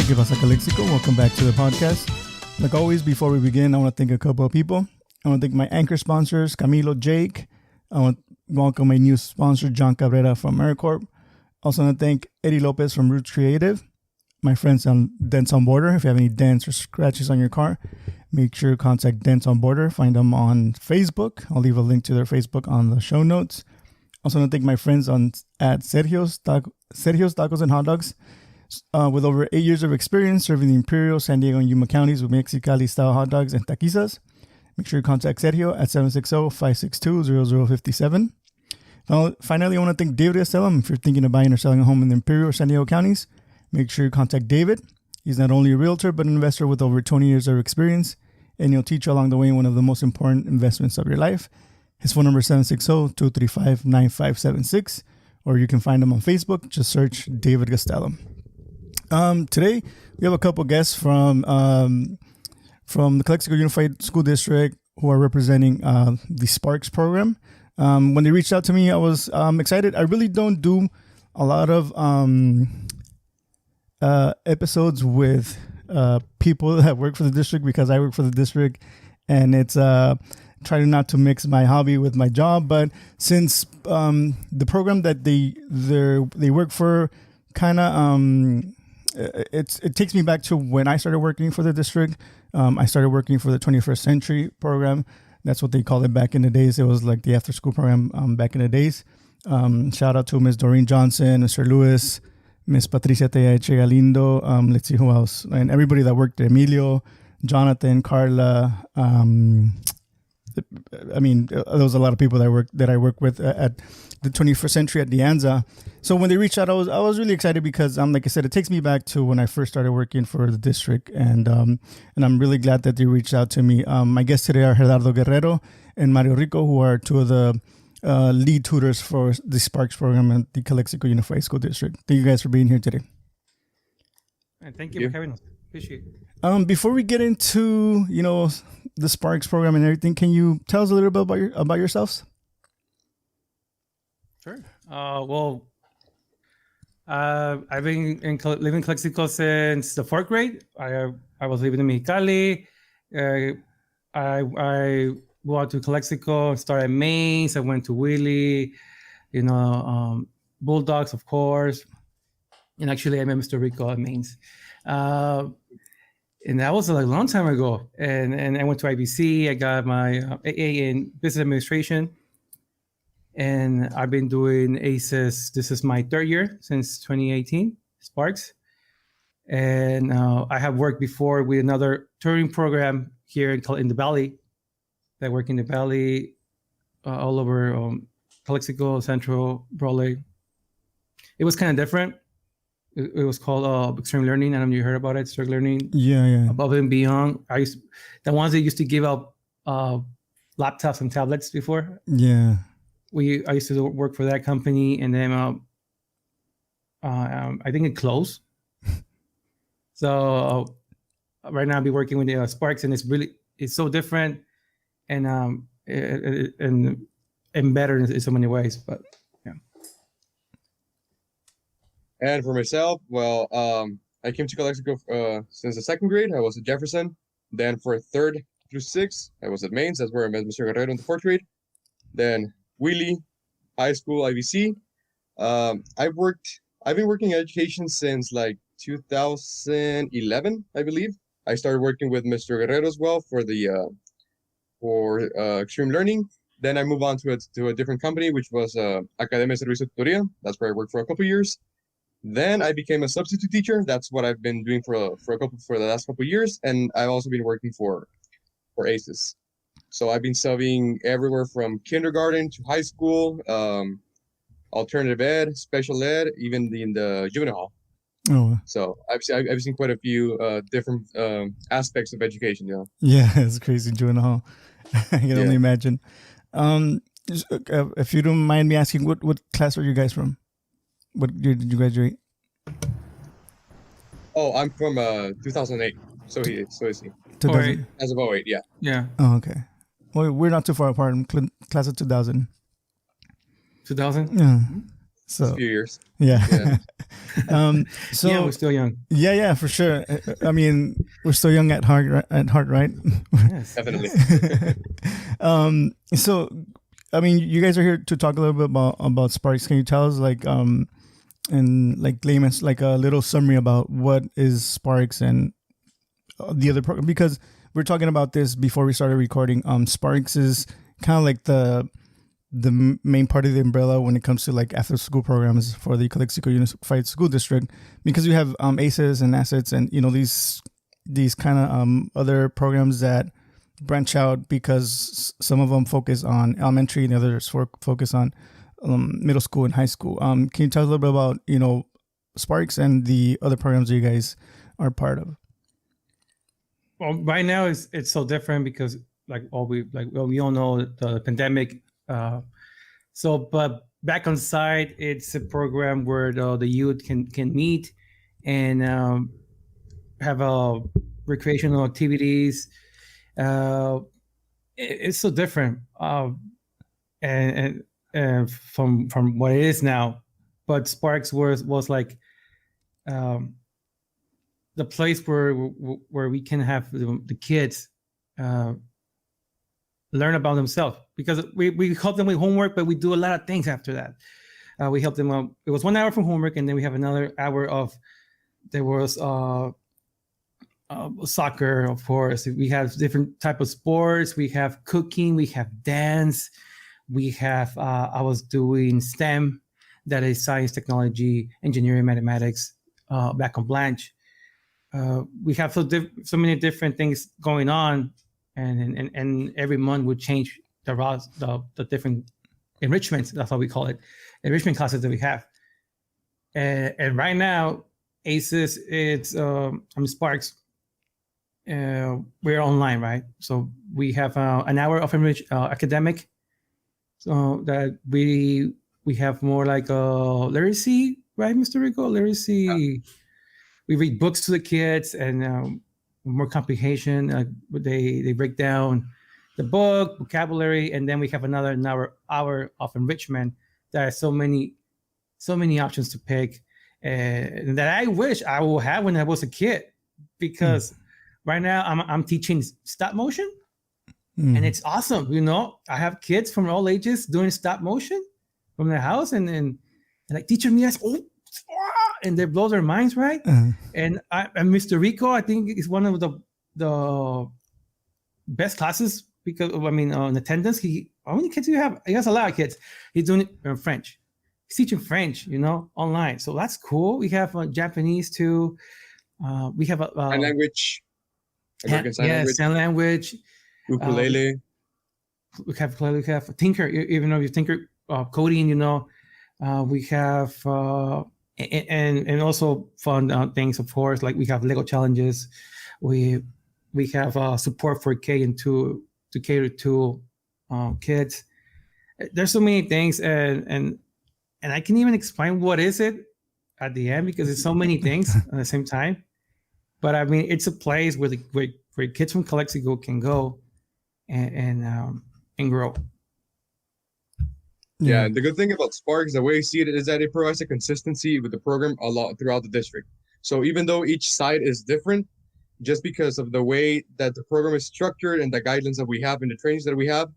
Que Pasa Calexico. Welcome back to the podcast. Like always, before we begin, I want to thank a couple of people. I want to thank my anchor sponsors, Camilo, Jake. I want to welcome my new sponsor, John Cabrera from AmeriCorp. Also want to thank Eddie Lopez from Roots Creative. My friends on Dents on Border. If you have any dents or scratches on your car, make sure to contact Dents on Border. Find them on Facebook. I'll leave a link to their Facebook on the show notes. Also want to thank my friends at Sergio's Tacos and Hotdogs. With over 8 years of experience serving the Imperial, San Diego, and Yuma counties with Mexicali style hot dogs and taquizas. Make sure you contact Sergio at 760-562-0057. Finally, I want to thank David Estelum. If you're thinking of buying or selling a home in the Imperial or San Diego counties, make sure you contact David. He's not only a realtor, but an investor with over 20 years of experience, and he'll teach you along the way one of the most important investments of your life. His phone number is 760-235-9576, or you can find him on Facebook. Just search David Gastelum. Today, we have a couple guests from the Calexico Unified School District who are representing the SPARKS program. When they reached out to me, I was excited. I really don't do a lot of episodes with people that work for the district because I work for the district, and it's trying not to mix my hobby with my job. But since the program that they work for kind of it takes me back to when I started working for the district. I started working for the 21st Century program. That's what they called it back in the days. It was like the after school program back in the days. Shout out to Ms. Doreen Johnson, Mr. Lewis, Ms. Patricia Teache Galindo. Let's see who else. And everybody that worked there. Emilio, Jonathan, Carla. There was a lot of people that I worked with at the 21st Century at De Anza. So when they reached out, I was really excited because like I said, it takes me back to when I first started working for the district, and I'm really glad that they reached out to me. My guests today are Gerardo Guerrero and Mario Rico, who are two of the lead tutors for the SPARKS program at the Calexico Unified School District. Thank you guys for being here today. And thank you for having us. Appreciate it. Before we get into the SPARKS program and everything, can you tell us a little bit about yourselves? Sure. I've been living in Calexico since the 4th grade. I was living in Mexicali. I moved out to Calexico, started Mains. I went to Willie, Bulldogs, of course. And actually, I met Mr. Rico at Mains. And that was a long time ago. And I went to IBC. I got my AA in Business Administration. And I've been doing ACES. This is my 3rd year since 2018, SPARKS. And I have worked before with another touring program here in the Valley. I work in the Valley all over Calexico, Central, Raleigh. It was kind of different. It was called Extreme Learning. I don't know if you heard about it. Extreme Learning. Yeah. Above and Beyond. The ones that used to give out laptops and tablets before. Yeah. I used to work for that company, and then I think it closed. So right now I'll be working with SPARKS, and it's so different and better in so many ways. But yeah. And for myself, I came to Calexico since the 2nd grade. I was at Jefferson. Then for 3rd through 6th, I was at Mains. That's where I met Mr. Guerrero in the 4th grade. Then Willie, high school, IVC. I've been working in education since like 2011, I believe. I started working with Mr. Guerrero as well for Extreme Learning. Then I moved on to a different company, which was Academia de Servicio Tutoría. That's where I worked for a couple of years. Then I became a substitute teacher. That's what I've been doing for the last couple of years, and I've also been working for ACES. So I've been subbing everywhere from kindergarten to high school, alternative ed, special ed, even in the juvenile hall. Oh. So I've seen quite a few different aspects of education. Yeah, it's crazy juvenile hall. I can only imagine. If you don't mind me asking, what class are you guys from? What year did you graduate? Oh, I'm from 2008. So is he. 2000. As of 08, yeah. Yeah. Oh, okay. Well, we're not too far apart. I'm class of 2000. 2000? Yeah. So a few years. Yeah. So Yeah, we're still young. yeah, for sure. I mean, we're still young at heart, right? Yes. Definitely. So, I mean, you guys are here to talk a little bit about Sparks. Can you tell us, like, in like layman's, like a little summary about what is Sparks and the other program? Because we're talking about this before we started recording. Sparks is kind of like the main part of the umbrella when it comes to like after school programs for the Calexico Unified School District, because you have ACEs and assets and these kind of other programs that branch out, because some of them focus on elementary and the others focus on middle school and high school. Can you tell us a little bit about Sparks and the other programs that you guys are part of? Well, right now it's so different because we all know the pandemic. But back on site, it's a program where the youth can meet and have recreational activities. It's so different, and from what it is now. But Sparks was like the place where we can have the kids learn about themselves, because we help them with homework, but we do a lot of things after that. We help them. It was 1 hour from homework, and then we have another hour of there was soccer, of course. We have different type of sports. We have cooking. We have dance. We have I was doing STEM, that is science, technology, engineering, mathematics, back on Blanche. We have so many different things going on. And every month we change the different enrichments. That's how we call it, enrichment classes that we have. And right now, ACES, it's Sparks. We're online, right? So we have an hour of academic, so that we have more like literacy, right, Mr. Rico? Literacy. Yeah. We read books to the kids and. More comprehension. They break down the book, vocabulary, and then we have another hour of enrichment. There are so many options to pick, and that I wish I would have when I was a kid, because right now I'm teaching stop motion, and it's awesome. I have kids from all ages doing stop motion from their house, and like teacher me ask, and they blow their minds, right? And Mr. Rico, I think, is one of the best classes, because in attendance, how many kids do you have? He has a lot of kids. He's doing it in French. He's teaching French, online. So that's cool. We have Japanese too. We have a sign language. Sign language. Ukulele. We have Tinker. Even though you Tinker coding, we have. And also fun things, of course, like we have Lego challenges. We have support for K and 2 to cater to kids. There's so many things, and I can even explain what is it at the end, because it's so many things at the same time. But it's a place where kids from Calexico can go and grow. Yeah, and the good thing about Sparks, the way I see it, is that it provides a consistency with the program a lot throughout the district. So even though each site is different, just because of the way that the program is structured and the guidelines that we have and the trainings that we have,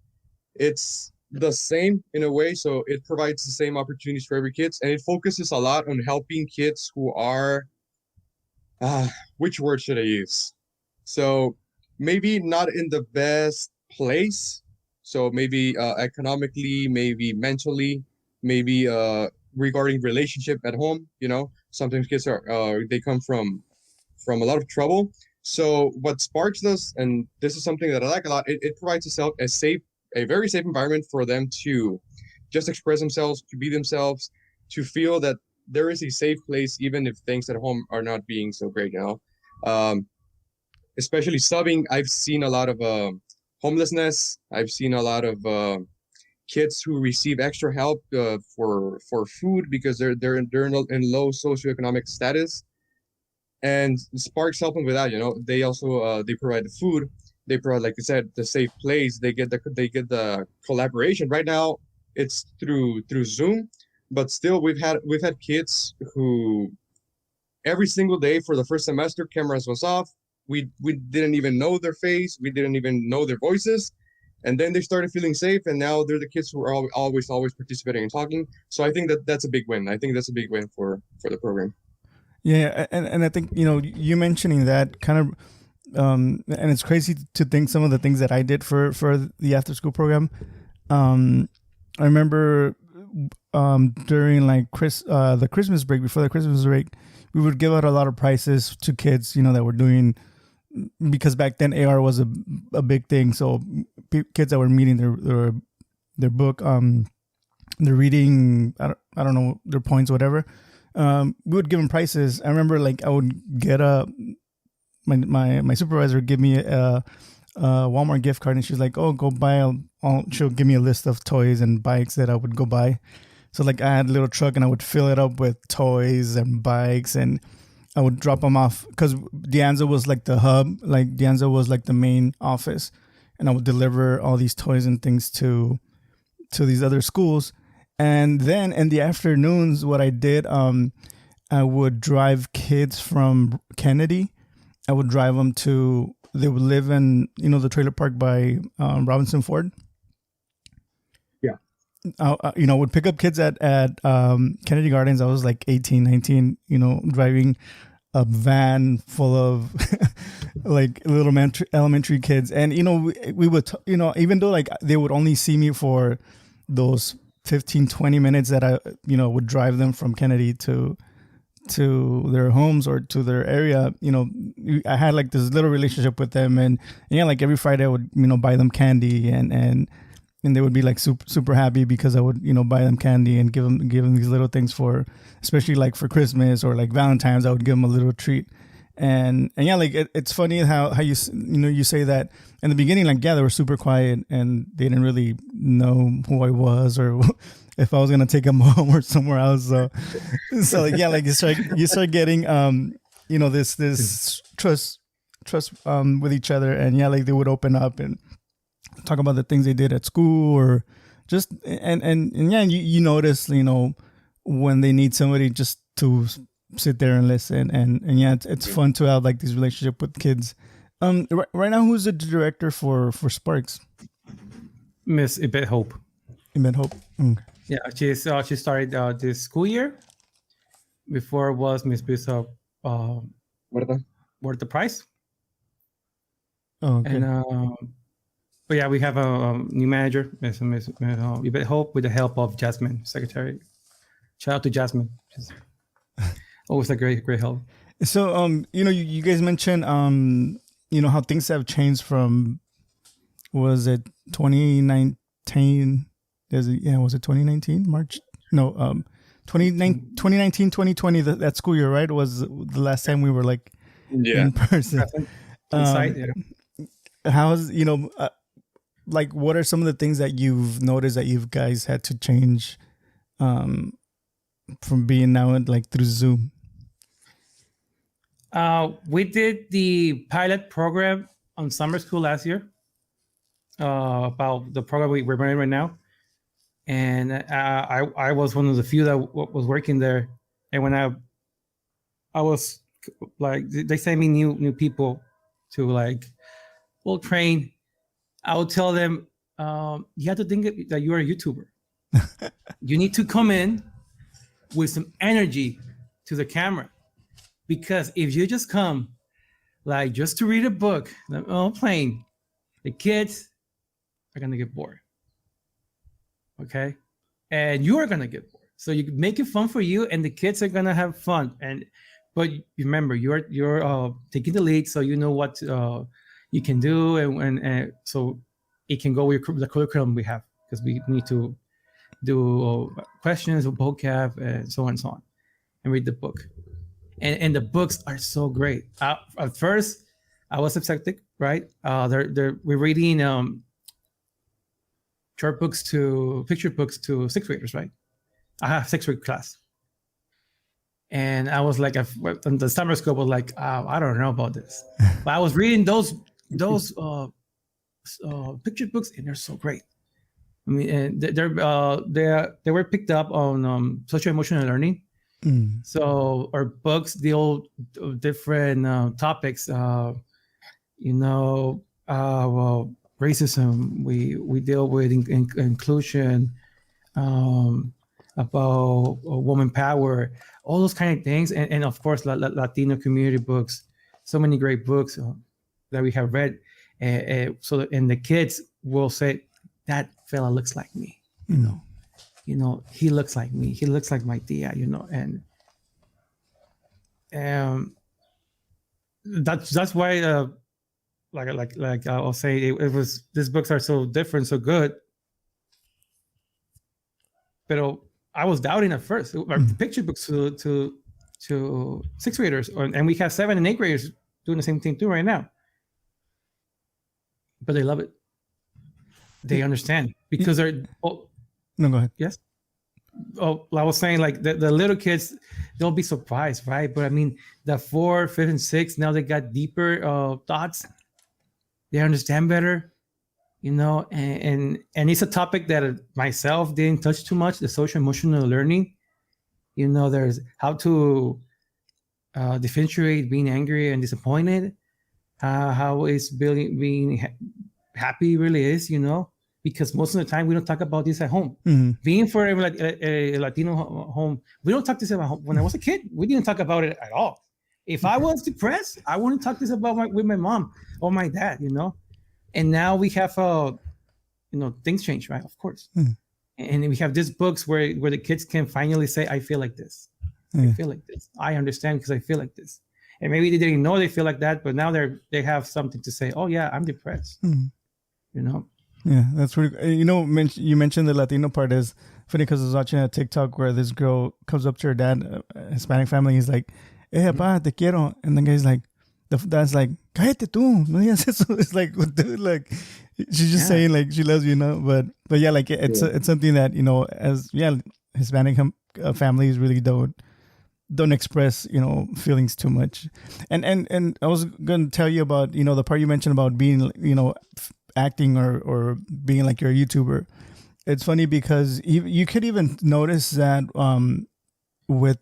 it's the same in a way. So it provides the same opportunities for every kids, and it focuses a lot on helping kids who are, which word should I use? So maybe not in the best place. So maybe economically, maybe mentally, maybe regarding relationship at home. Sometimes kids they come from a lot of trouble. So what Sparks does, and this is something that I like a lot, it provides a very safe environment for them to just express themselves, to be themselves, to feel that there is a safe place, even if things at home are not being so great now. Especially subbing, I've seen a lot of homelessness. I've seen a lot of kids who receive extra help for food because they're in low socioeconomic status, and Sparks help them with that. They also they provide the food. They provide, like I said, the safe place. They get the collaboration. Right now, it's through Zoom, but still we've had kids who every single day for the first semester, cameras was off. We didn't even know their face. We didn't even know their voices. And then they started feeling safe, and now they're the kids who are always participating and talking. So I think that's a big win. I think that's a big win for the program. Yeah, and I think, you know, you mentioning that kind of, and it's crazy to think some of the things that I did for the after school program. I remember during like the Christmas break, before the Christmas break, we would give out a lot of prizes to kids, you know, that were doing, because back then AR was a big thing. So kids that were meeting their book, their reading, I don't know, their points, whatever. We would give them prizes. I remember like I would get my supervisor would give me a Walmart gift card, and she's like, "Oh, go buy she'll give me a list of toys and bikes that I would go buy." So like I had a little truck, and I would fill it up with toys and bikes, and I would drop them off, because De Anza was like the hub, like De Anza was like the main office, and I would deliver all these toys and things to these other schools. And then in the afternoons, what I did, I would drive kids from Kennedy. I would drive them they would live in, you know, the trailer park by Robinson Ford. Yeah. You know, would pick up kids at Kennedy Gardens. I was like 18, 19, you know, driving a van full of like little elementary kids. And, you know, we would, you know, even though like they would only see me for those 15, 20 minutes that I, you know, would drive them from Kennedy to their homes or to their area, you know, I had like this little relationship with them. And yeah, like every Friday I would, you know, buy them candy, and they would be like super happy because I would, you know, buy them candy and give them these little things for, especially like for Christmas or like Valentine's, I would give them a little treat. And yeah, like it's funny how you know, you say that in the beginning, like, yeah, they were super quiet and they didn't really know who I was or if I was gonna take them home or somewhere else. So like, yeah, like you start getting you know, this trust with each other, and yeah, like they would open up and talk about the things they did at school, or just and yeah, you notice, you know, when they need somebody just to sit there and listen, and yeah, it's fun to have like this relationship with kids. Right now, who's the director for Sparks? Miss Ibet Hope. Ibet Hope. Okay. Yeah, she started this school year. Before was Miss Bishop Worth the Price. Oh, okay. And but yeah, we have a new manager, Miss Ibet Hope, with the help of Jasmine, secretary. Shout out to Jasmine. She's always a great help. So you know, you guys mentioned you know, how things have changed from, was it 2019? Was it 2019 March? No, 2019 2020, that school year, right, was the last time we were like in person. How's, you know, like what are some of the things that you've noticed that you guys had to change from being now like through Zoom? We did the pilot program on summer school last year about the program we're running right now. And I was one of the few that was working there. And when I was like, they sent me new people to like, we'll train. I would tell them, you have to think that you're a YouTuber. You need to come in with some energy to the camera. Because if you just come like just to read a book, plain, the kids are gonna get bored. Okay, and you are gonna get bored. So you make it fun for you, and the kids are gonna have fun. But remember, you're taking the lead, so you know what you can do, and so it can go with the curriculum we have, because we need to do questions, vocab, and so on, and read the book. And the books are so great. At first, I was skeptic, right? We're reading picture books to sixth graders, right? I have sixth grade class, and I was like, the summer school was like, I don't know about this, but I was reading those picture books, and they're so great. I mean, and they were picked up on social emotional learning. So our books deal with different topics. Well, racism. We deal with inclusion, about woman power, all those kind of things, and of course Latino community books. So many great books that we have read. And the kids will say, "That fella looks like me." He looks like me. He looks like my tia. And that's why. Like I'll say, it was, these books are so different, so good. But I was doubting at first. Our picture books to sixth graders, and we have 7th and 8th graders doing the same thing too right now. But they love it. They understand because they're. Oh, no, go ahead. Yes. Oh, I was saying, like, the little kids, they'll be surprised, right? But I mean, the 4th, 5th, and 6th, now they got deeper thoughts. They understand better, and it's a topic that myself didn't touch too much, the social emotional learning. There's how to differentiate being angry and disappointed, how is being happy really is, because most of the time we don't talk about this at home. Being for a Latino home, we don't talk this about home. When I was a kid, we didn't talk about it at all. If I was depressed, I wouldn't talk this about with my mom or my dad, And now we have, things change, right? Of course. And we have these books where the kids can finally say, "I feel like this. I feel like this. I understand because I feel like this." And maybe they didn't know they feel like that, but now they have something to say. "Oh yeah, I'm depressed." Yeah, that's really. You mentioned the Latino part is funny because I was watching a TikTok where this girl comes up to her dad, a Hispanic family. He's like, "Hey, papá, te quiero," and the guy's like, the dad's like, "Cállate tú, no digas eso." It's like, dude, like, she's just saying like she loves you, But yeah, like it's something that Hispanic families really don't express feelings too much. And I was going to tell you about the part you mentioned about being acting or being like you're a YouTuber. It's funny because you could even notice that with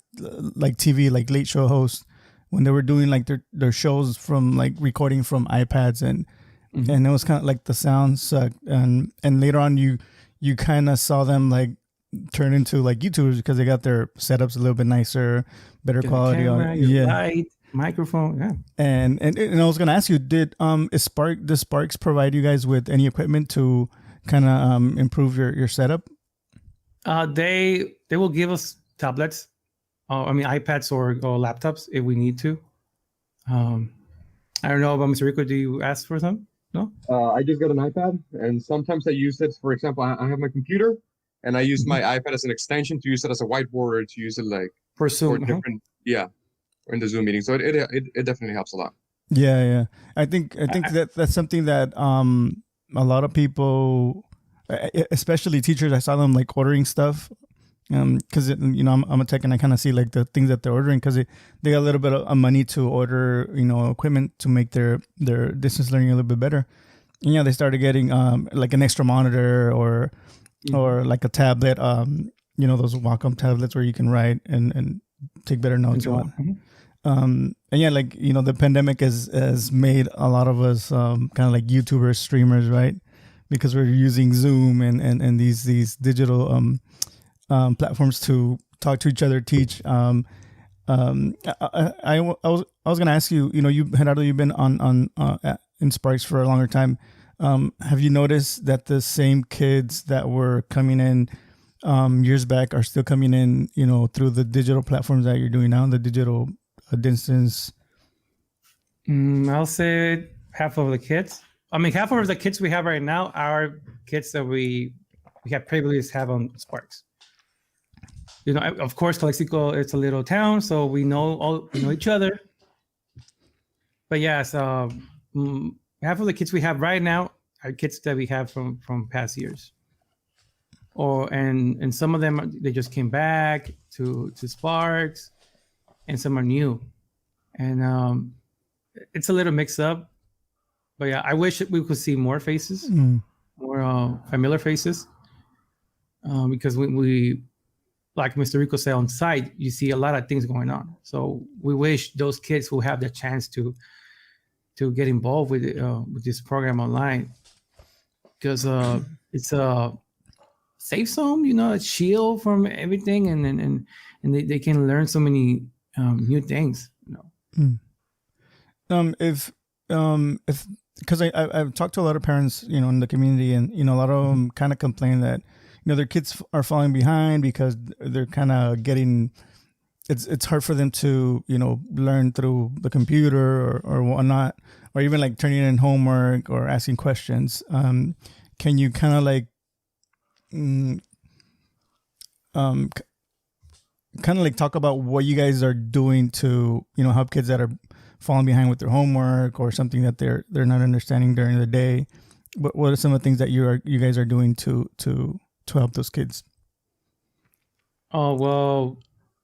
like TV, like late show hosts, when they were doing like their shows from like recording from iPads and it was kind of like the sound sucked, and later on you kind of saw them like turn into like YouTubers because they got their setups a little bit nicer, better quality camera, light, microphone, And I was gonna ask you, does SPARKS provide you guys with any equipment to kind of improve your setup? They will give us tablets, iPads or laptops if we need to. I don't know about Mr. Rico. Do you ask for some? No. I just got an iPad, and sometimes I use it. For example, I have my computer, and I use my iPad as an extension to use it as a whiteboard, to use it like for Zoom, different, or in the Zoom meeting. So it definitely helps a lot. Yeah. I think that's something that a lot of people, especially teachers, I saw them like ordering stuff. Because I'm a tech and I kind of see like the things that they're ordering because they got a little bit of money to order equipment to make their distance learning a little bit better. And they started getting like an extra monitor or like a tablet, those Wacom tablets where you can write and take better notes. And like the pandemic has made a lot of us kind of like YouTubers, streamers, right? Because we're using Zoom and these digital platforms to talk to each other, teach. I was gonna ask you, Gerardo, you've been on in SPARKS for a longer time. Have you noticed that the same kids that were coming in years back are still coming in, through the digital platforms that you're doing now, the digital distance? I'll say half of the kids. Half of the kids we have right now are kids that we have previously have on SPARKS. Of course, Calexico, it's a little town, so we know each other. But yes, half of the kids we have right now are kids that we have from past years. And some of them, they just came back to SPARKS, and some are new. And it's a little mixed up. But yeah, I wish we could see more faces, more familiar faces, because we like Mr. Rico said, on site, you see a lot of things going on. So we wish those kids who have the chance to get involved with this program online, because it's a safe zone, a shield from everything, and they can learn so many new things. If because I've talked to a lot of parents, in the community, and a lot of them kind of complain that their kids are falling behind because they're kind of getting. It's hard for them to learn through the computer or whatnot, or even like turning in homework or asking questions. Can you kind of like talk about what you guys are doing to help kids that are falling behind with their homework or something that they're not understanding during the day? What are some of the things that you guys are doing to help those kids? Oh, well,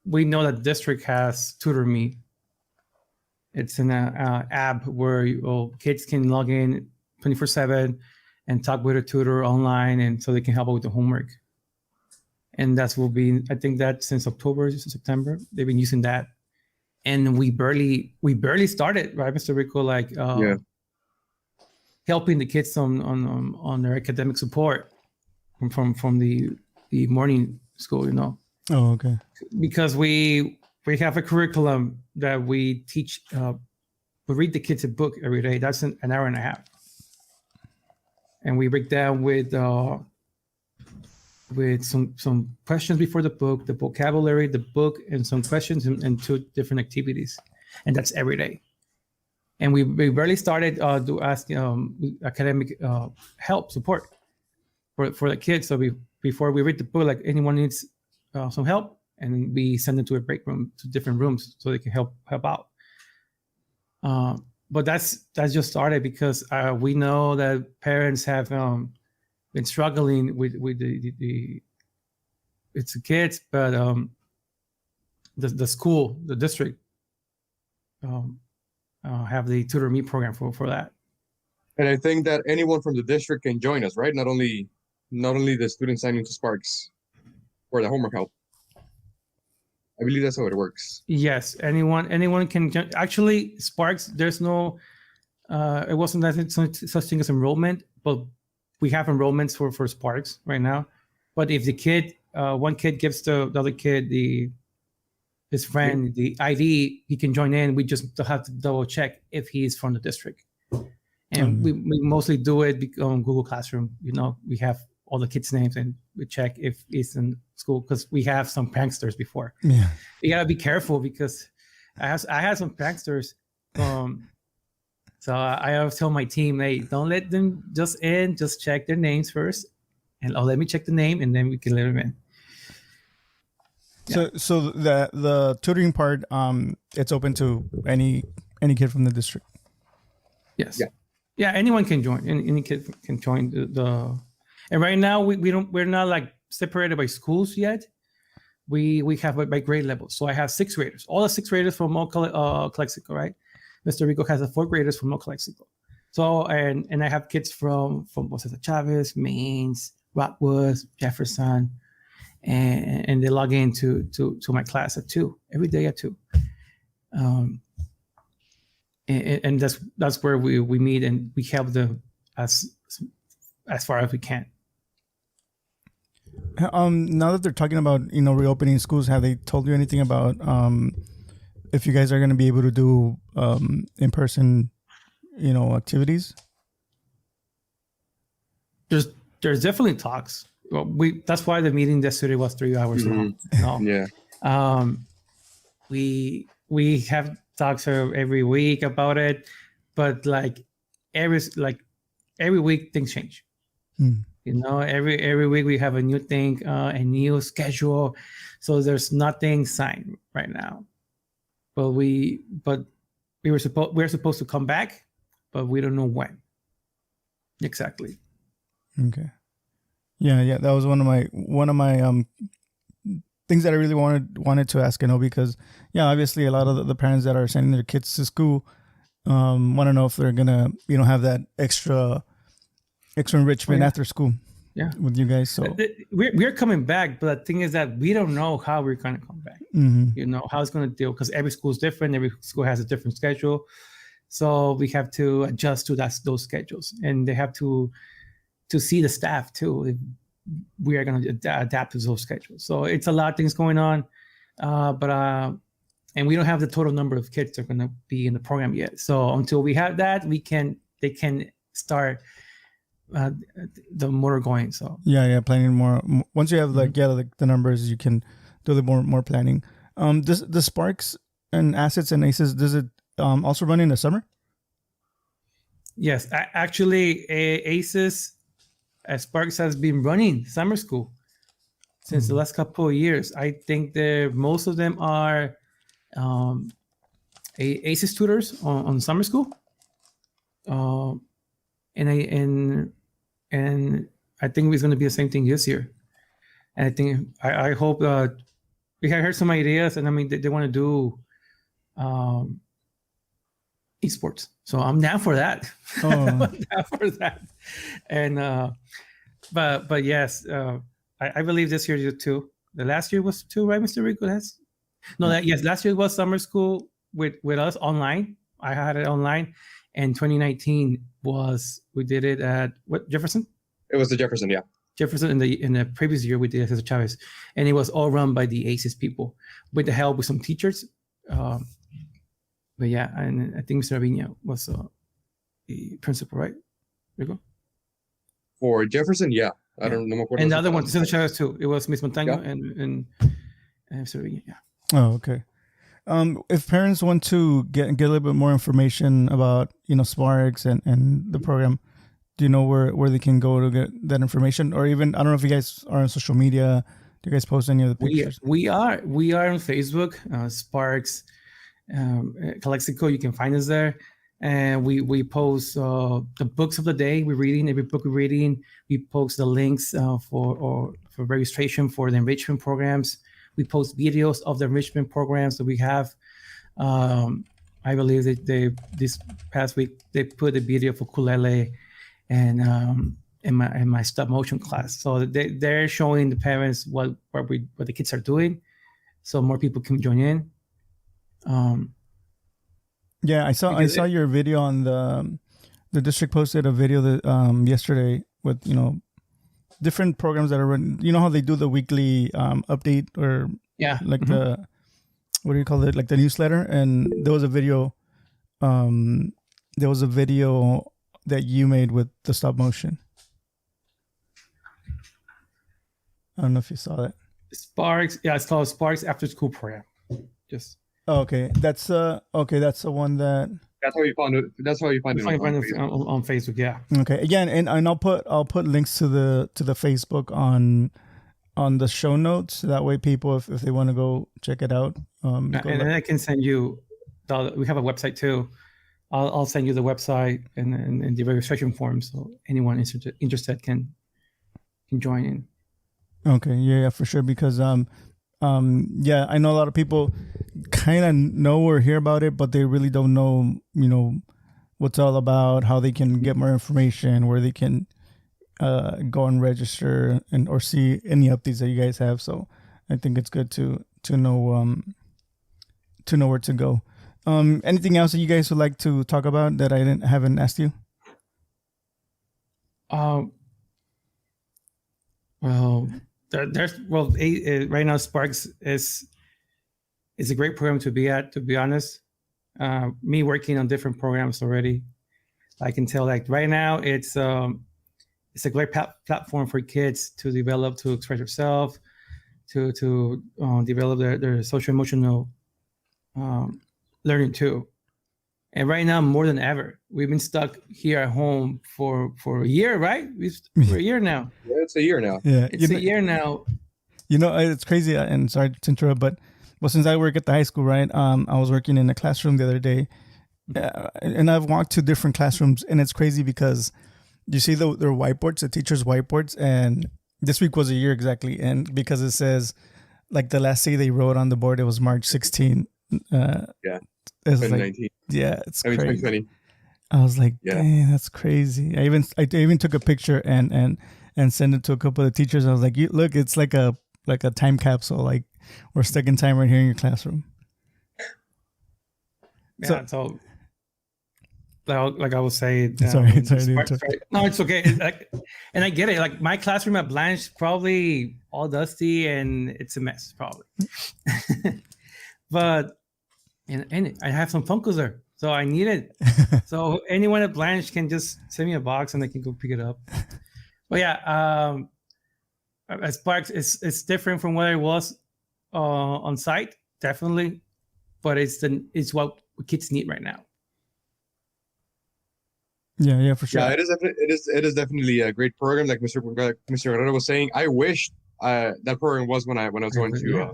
we know that district has TutorMe. It's an app where kids can log in 24/7 and talk with a tutor online, and so they can help out with the homework. And I think that since October, September, they've been using that. And we barely started, right, Mr. Rico? Helping the kids on their academic support from the morning school, Oh, okay. Because we have a curriculum that we teach. We read the kids a book every day. That's an hour and a half, and we break down with some questions before the book, the vocabulary, the book, and some questions and 2 different activities, and that's every day. And we barely started to ask academic help support for the kids. So before we read the book, like anyone needs some help, and we send them to a break room, to different rooms, so they can help out. But that's just started because we know that parents have been struggling with the it's the kids, but the school, the district, have the TutorMe program for that. And I think that anyone from the district can join us, right? Not only the students signing to SPARKS for the homework help. I believe that's how it works. Yes, anyone can join. Actually, SPARKS, there's no it wasn't that such thing as enrollment, but we have enrollments for SPARKS right now. But if the kid, one kid gives the other kid his friend the ID, he can join in. We just have to double check if he's from the district. And we mostly do it on Google Classroom. We have all the kids' names, and we check if he's in school, because we have some pranksters before. Yeah, you gotta be careful, because I had some pranksters. So I always tell my team, hey, don't let them just in. Just check their names first, and let me check the name, and then we can let them in. Yeah. So the tutoring part, it's open to any kid from the district. Yes. Yeah. Anyone can join. Any kid can join the. And right now we're not like separated by schools yet. We have by grade level. So I have 6th graders. All the 6th graders from Calexico, right? Mr. Rico has the 4th graders from Calexico. So and I have kids from Pasa Chavez, Mains, Rockwood, Jefferson, and they log in to my class at 2 every day at 2. And that's where we meet, and we help them as far as we can. Now that they're talking about reopening schools, have they told you anything about if you guys are going to be able to do in-person activities? There's definitely talks. Well, that's why the meeting yesterday was 3 hours long. Yeah. We have talks every week about it, but every week things change. Every week we have a new thing, a new schedule. So there's nothing signed right now. But we're supposed to come back, but we don't know when exactly. Okay. Yeah. That was one of my things that I really wanted to ask, because obviously a lot of the parents that are sending their kids to school want to know if they're gonna have that extra enrichment after school. with you guys. So we're coming back, but the thing is that we don't know how we're going to come back. You know, how it's going to deal, because every school is different. Every school has a different schedule. So we have to adjust to those schedules, and they have to see the staff too. If we are going to adapt to those schedules. So it's a lot of things going on, and we don't have the total number of kids that are going to be in the program yet. So until we have that, they can start the motor going. So planning more. Once you have the numbers, you can do the more planning. Does the Sparks and Assets and Aces, does it also run in the summer? Yes, actually, Aces Sparks has been running summer school since the last couple of years. I think most of them are Aces tutors on summer school. And I think it's going to be the same thing this year. And I think I hope we have heard some ideas, and I mean they want to do esports. So I'm down for that. I'm down for that. And but yes, I believe this year too. The last year was too, right, Mr. Rico? Last year was summer school with us online. I had it online. And 2019 we did it at Jefferson? It was the Jefferson, yeah. Jefferson in the previous year we did it at Chavez, and it was all run by the ACES people with the help with some teachers. But yeah, and I think Mr. Aviña was the principal, right? Rico? For Jefferson, yeah. I don't know. And the other one, Cesar Chavez too. It was Miss Montaño and Mr. Aviña, yeah. Oh, okay. If parents want to get a little bit more information about, Sparks and the program, do you know where they can go to get that information? Or even, I don't know if you guys are on social media. Do you guys post any of the pictures? We are on Facebook, Sparks, Calexico. You can find us there. And we post the books of the day we're reading, every book we're reading. We post the links for registration for the enrichment programs. We post videos of the enrichment programs that we have. I believe that this past week they put a video for ukulele and in my stop motion class. So they're showing the parents what the kids are doing, so more people can join in. I saw your video on the district posted a video that yesterday with different programs that are running. You know how they do the weekly update or the what do you call it, like the newsletter? And there was a video that you made with the stop motion. I don't know if you saw that. Sparks, it's called Sparks After School Program. Just okay. That's the one that. That's how you find it. That's how you find it on Facebook. Yeah. Okay. Again, and I'll put links to the Facebook on the show notes. That way, people, if they want to go check it out, and then I can send you. We have a website too. I'll send you the website and the registration form, so anyone interested can join in. Okay. Yeah, for sure. Because I know a lot of people kind of know or hear about it, but they really don't know, what's all about, how they can get more information, where they can go and register or see any updates that you guys have. So I think it's good to know where to go. Anything else that you guys would like to talk about that I haven't asked you? Right now Sparks is a great program to be at, to be honest. Me working on different programs already, I can tell right now it's a great platform for kids to develop, to express themselves, to develop their social emotional learning too. And right now, more than ever, we've been stuck here at home for a year, right? For a year now. Yeah, it's a year now. Yeah, it's a year now. It's crazy. And sorry to interrupt, but since I work at the high school, right? I was working in a classroom the other day, and I've walked to different classrooms, and it's crazy because you see their whiteboards, the teachers' whiteboards, and this week was a year exactly, and because it says the last day they wrote on the board, it was March 16. It's 2019. It's crazy. 2020. I was like, dang, that's crazy. I even took a picture and and send it to a couple of teachers. I was like, look, it's like a time capsule. Like we're stuck in time right here in your classroom. Yeah, so like I was saying, sorry. right? No, it's okay. And I get it. Like my classroom at Blanche, probably all dusty and it's a mess, probably. But and I have some Funkos there, so I need it. So anyone at Blanche can just send me a box and I can go pick it up. But yeah, at Sparks, it's different from what it was on site, definitely. But it's what kids need right now. Yeah, for sure. Yeah, it is definitely a great program. Like Mr. Guerrero was saying, I wish that program was when I was going to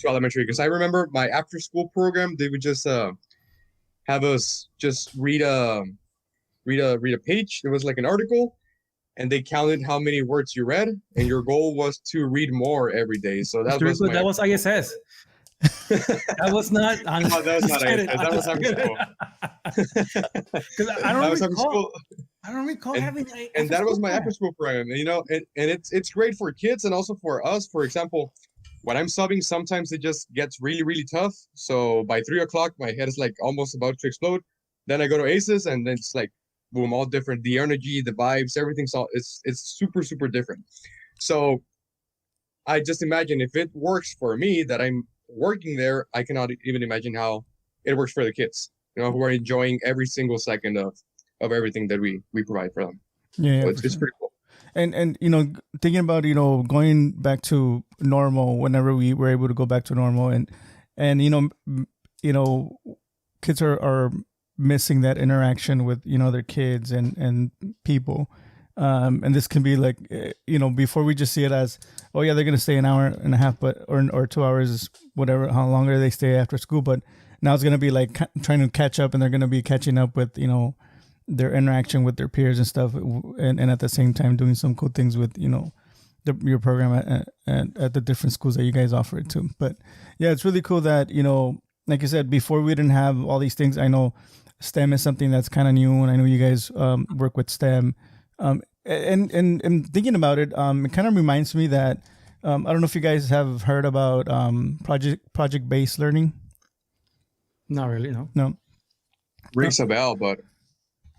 elementary, because I remember my after school program. They would just have us just read a page. It was like an article, and they counted how many words you read, and your goal was to read more every day. So that was ISS. That was not. That was not ISS. That was after school. Because I don't recall having. And that was my after school program. And, and it's great for kids and also for us. For example, when I'm subbing, sometimes it just gets really, really tough. So by 3:00, my head is like almost about to explode. Then I go to ACES, and then it's like boom, all different. The energy, the vibes, everything's it's super, super different. So I just imagine if it works for me that I'm working there, I cannot even imagine how it works for the kids, who are enjoying every single second of everything that we provide for them. Yeah, so it's pretty cool. And thinking about going back to normal whenever we were able to go back to normal, and kids are missing that interaction with their kids and people. And this can be like, before we just see it as, oh yeah, they're going to stay an hour and a half, or 2 hours, whatever, how longer they stay after school. But now it's going to be like trying to catch up, and they're going to be catching up with, their interaction with their peers and stuff. And at the same time doing some cool things with, your program at the different schools that you guys offer it to. But yeah, it's really cool that, like you said, before we didn't have all these things. I know STEM is something that's kind of new, and I know you guys work with STEM. And thinking about it, it kind of reminds me that I don't know if you guys have heard about project-based learning. Not really, no. No. Rings a bell, but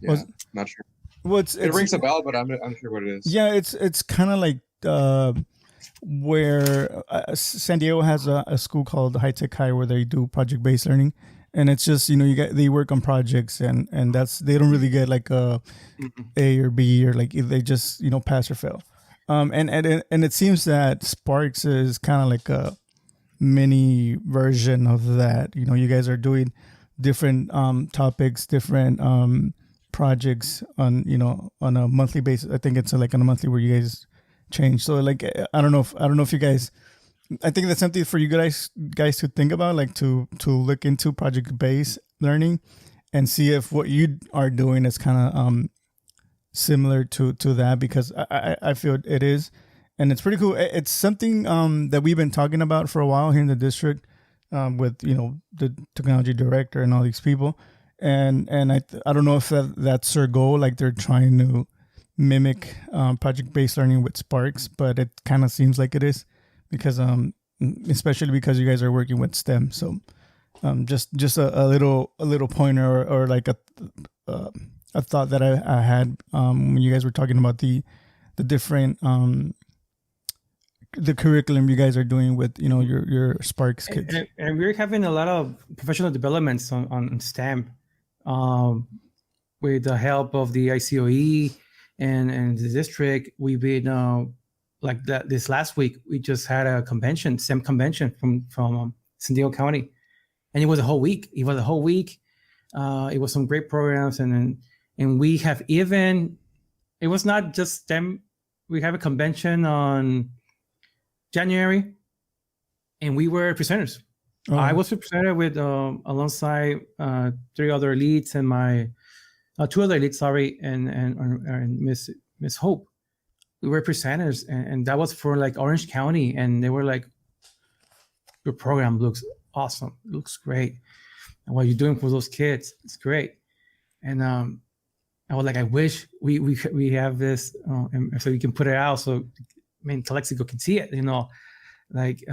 not sure. Well, it rings a bell, but I'm not sure what it is. Yeah, it's kind of like where San Diego has a school called High Tech High where they do project-based learning. And it's just, they work on projects, and they don't really get like a or B, or like they just, pass or fail. And it seems that Sparks is kind of like a mini version of that. You guys are doing different topics, different projects on a monthly basis. I think it's like on a monthly where you guys change. So like, I don't know if you guys, I think that's something for you guys to think about, like to look into project-based learning and see if what you are doing is kind of similar to that, because I feel it is, and it's pretty cool. It's something that we've been talking about for a while here in the district with the technology director and all these people, and I don't know if that's their goal, like they're trying to mimic project-based learning with Sparks, but it kind of seems like it is. Because especially because you guys are working with STEM, so just a little pointer or like a thought that I had when you guys were talking about the different the curriculum you guys are doing with your Sparks kids. And we're having a lot of professional developments on STEM with the help of the ICOE and the district. We've been like that this last week, we just had a STEM convention from San Diego County, and it was a whole week. It was some great programs, and we have it was not just STEM. We have a convention on January, and we were presenters. Oh. I was a presenter with alongside 3 other elites and my 2 other elites, and Miss Hope. We were presenters, and that was for like Orange County, and they were like, your program looks awesome. It looks great. And what you're doing for those kids, it's great. And I was like, I wish we have this, and so we can put it out. So, I mean, Calexico can see it. Like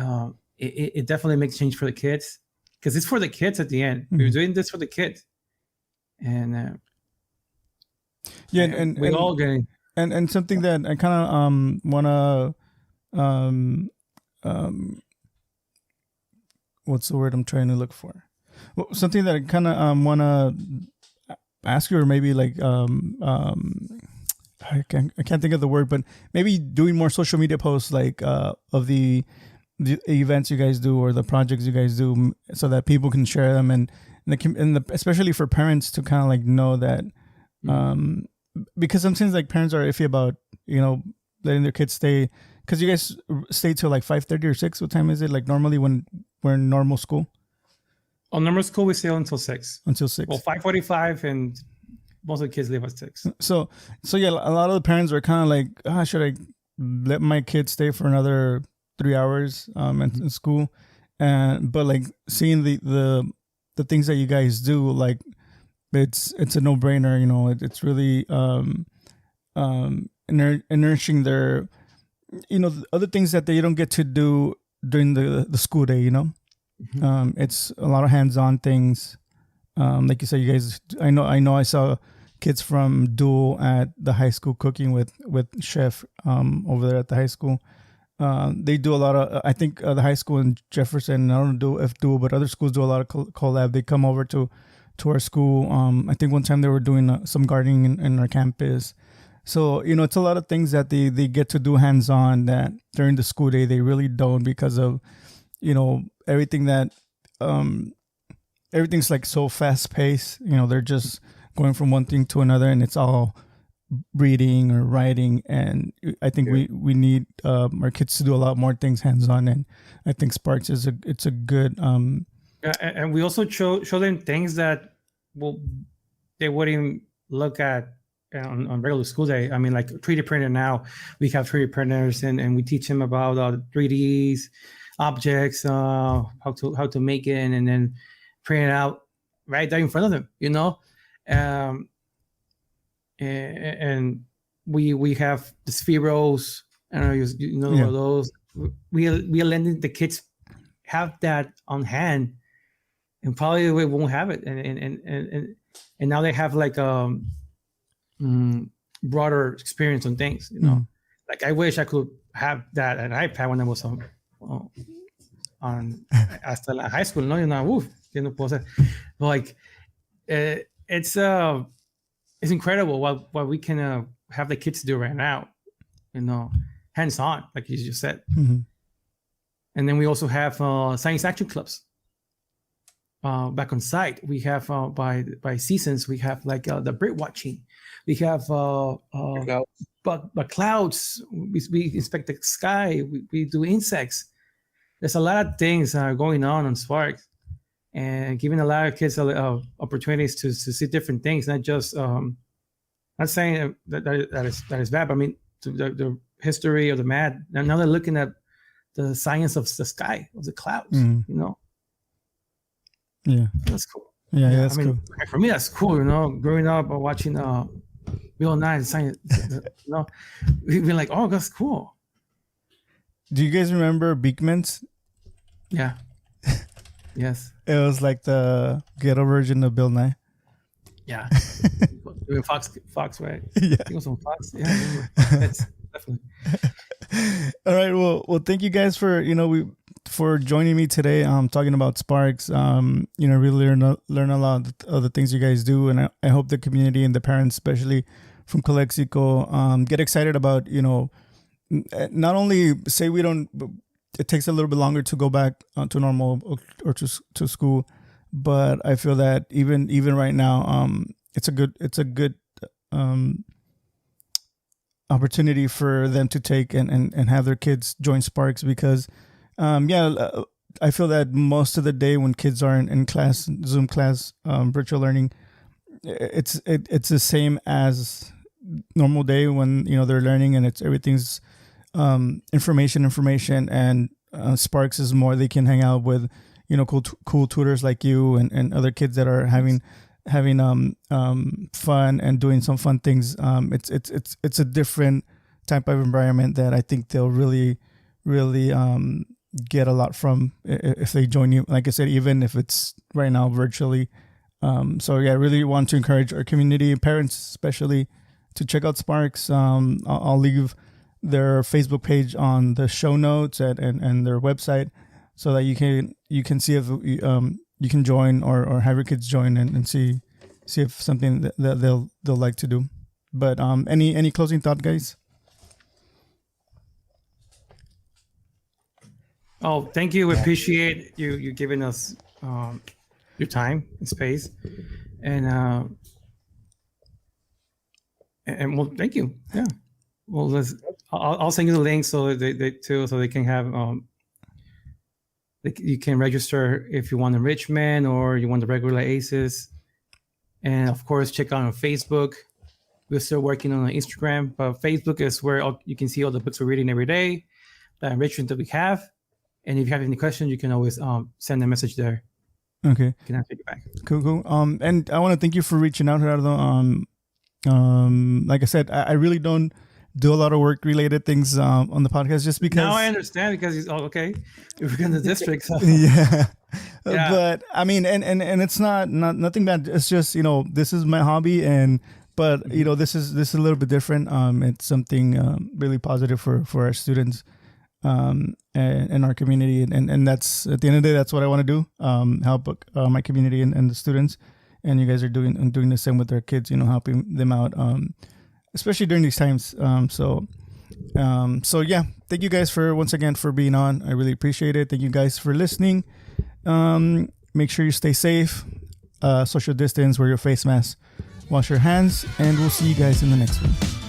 it definitely makes change for the kids, because it's for the kids at the end. Mm-hmm. We're doing this for the kids, and and we're all getting and something that I kind of wanna what's the word I'm trying to look for? Well, something that I kind of wanna ask you, or maybe like I can't think of the word, but maybe doing more social media posts, like of the events you guys do or the projects you guys do, so that people can share them, and especially for parents to kind of like know that, because sometimes like parents are iffy about letting their kids stay, because you guys stay till like 5:30 or 6. What time is it? Like normally when we're in normal school. On normal school, we stay until 6. Until 6. Well, 5:45, and most of the kids leave at 6. So yeah, a lot of the parents are kind of like, should I let my kids stay for another 3 hours in school? But like seeing the things that you guys do, like it's a no brainer. It's really nourishing their other things that they don't get to do during the school day. Mm-hmm. It's a lot of hands-on things. Like you said, you guys, I know I saw kids from Dual at the high school cooking with Chef over there at the high school. They do a lot of, I think the high school in Jefferson, I don't know if Dual, but other schools do a lot of collab. They come over to our school. I think one time they were doing some gardening in our campus. So, it's a lot of things that they get to do hands-on that during the school day they really don't, because of, everything that, everything's like so fast-paced. They're just going from one thing to another, and it's all reading or writing. And I think we need our kids to do a lot more things hands-on, and I think Sparks it's a good. And we also show them things that they wouldn't look at on regular school day. I mean, like 3D printer. Now we have 3D printers, and we teach them about 3Ds objects, how to make it, and then print it out right there in front of them. And we have the spheros. I don't know, those. We are letting the kids have that on hand, and probably we won't have it. And now they have like broader experience on things. Like I wish I could have that an iPad when I was on hasta la high school. No, no puedo hacer. But like it's incredible what we can have the kids do right now, hands on, like you just said. Mm-hmm. And then we also have science action clubs back on site. We have by seasons, we have like the bird watching. We have but clouds. We inspect the sky. We do insects. There's a lot of things going on Sparks, and giving a lot of kids opportunities to see different things, not just not saying that is bad, but I mean the history of the math. Now they're looking at the science of the sky, of the clouds. Yeah, that's cool. Yeah, that's cool. For me, that's cool. Growing up watching Bill Nye science, we've been like, oh, that's cool. Do you guys remember Beakman's? Yeah. Yes. It was like the ghetto version of Bill Nye. Yeah. Fox, right? Yeah. I think it was on Fox. Yeah. That's definitely. All right. Well, thank you guys for joining me today. Talking about Sparks. Really learn a lot of the things you guys do, and I hope the community and the parents, especially from Calexico, get excited about not only say we don't. It takes a little bit longer to go back to normal or to school, but I feel that even right now, it's a good opportunity for them to take and have their kids join Sparks, because I feel that most of the day when kids are in class, Zoom class, virtual learning, it's the same as normal day when they're learning, and everything's information, and Sparks is more they can hang out with cool tutors like you and other kids that are having fun and doing some fun things. It's a different type of environment that I think they'll really get a lot from if they join you. Like I said, even if it's right now virtually. So yeah, I really want to encourage our community, parents especially, to check out Sparks. I'll leave their Facebook page on the show notes and their website, so that you can see if you can join or have your kids join and see if something that they'll like to do. But any closing thought, guys? Oh, thank you. We appreciate you giving us your time and space, and well, thank you. Yeah. Well, I'll send you the link so they can have you can register if you want enrichment or you want the regular ACEs, and of course check out on Facebook. We're still working on Instagram, but Facebook is where you can see all the books we're reading every day, the enrichment that we have. And if you have any questions, you can always send a message there. Okay. You can take it back. Cool. And I want to thank you for reaching out, Gerardo. Like I said, I really don't do a lot of work-related things on the podcast, just because. Now I understand, because he's okay. We're in the district. So. Yeah. Yeah. But I mean, and it's nothing bad. It's just, this is my hobby, but this is a little bit different. It's something really positive for our students. And our community, and that's, at the end of the day, that's what I want to do. Help my community and the students, and you guys are doing the same with our kids. Helping them out, especially during these times. So yeah, thank you guys once again for being on. I really appreciate it. Thank you guys for listening. Make sure you stay safe, social distance, wear your face mask, wash your hands, and we'll see you guys in the next one.